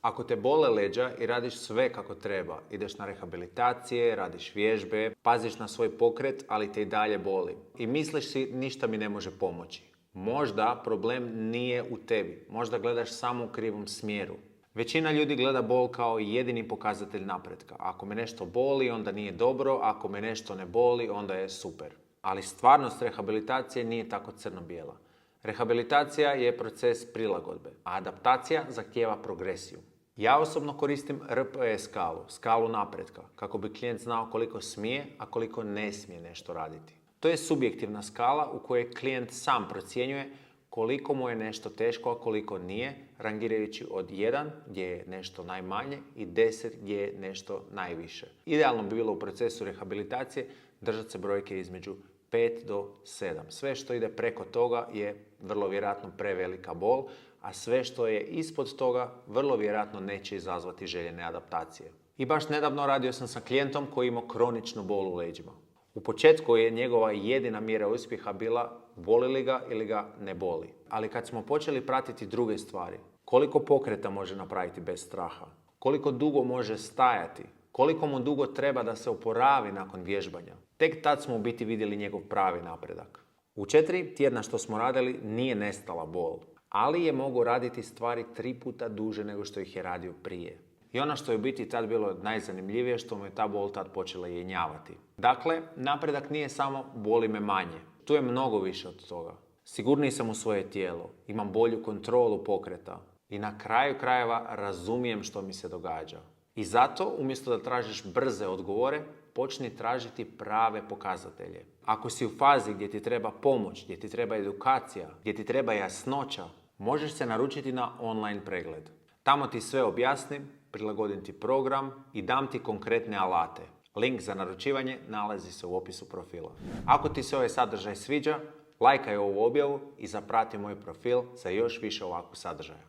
Ako te bole leđa i radiš sve kako treba, ideš na rehabilitacije, radiš vježbe, paziš na svoj pokret, ali te i dalje boli. I misliš si ništa mi ne može pomoći. Možda problem nije u tebi, možda gledaš samo u krivom smjeru. Većina ljudi gleda bol kao jedini pokazatelj napretka. Ako me nešto boli, onda nije dobro, ako me nešto ne boli, onda je super. Ali stvarnost rehabilitacije nije tako crno-bijela. Rehabilitacija je proces prilagodbe, a adaptacija zahtijeva progresiju. Ja osobno koristim RPE skalu, skalu napretka, kako bi klijent znao koliko smije, a koliko ne smije nešto raditi. To je subjektivna skala u kojoj klijent sam procjenjuje koliko mu je nešto teško, a koliko nije, rangirajući od 1 gdje je nešto najmanje i 10 gdje je nešto najviše. Idealno bi bilo u procesu rehabilitacije držati se brojke između 5 do 7. Sve što ide preko toga je vrlo vjerojatno prevelika bol, a sve što je ispod toga vrlo vjerojatno neće izazvati željene adaptacije. I baš nedavno radio sam sa klijentom koji imao kroničnu bol u leđima. U početku je njegova jedina mjera uspjeha bila boli li ga ili ga ne boli. Ali kad smo počeli pratiti druge stvari, koliko pokreta može napraviti bez straha, koliko dugo može stajati, koliko mu dugo treba da se oporavi nakon vježbanja, tek tad smo u biti vidjeli njegov pravi napredak. U 4 tjedna što smo radili nije nestala bol, ali je mogao raditi stvari 3 puta duže nego što ih je radio prije. I ono što je u biti tad bilo najzanimljivije, što mu je ta bol tad počela jenjavati. Dakle, napredak nije samo boli me manje. Tu je mnogo više od toga. Sigurniji sam u svoje tijelo, imam bolju kontrolu pokreta i na kraju krajeva razumijem što mi se događa. I zato, umjesto da tražiš brze odgovore, počni tražiti prave pokazatelje. Ako si u fazi gdje ti treba pomoć, gdje ti treba edukacija, gdje ti treba jasnoća, možeš se naručiti na online pregled. Tamo ti sve objasnim, prilagodim ti program i dam ti konkretne alate. Link za naručivanje nalazi se u opisu profila. Ako ti se ovaj sadržaj sviđa, lajkaj ovu objavu i zaprati moj profil za još više ovakvog sadržaja.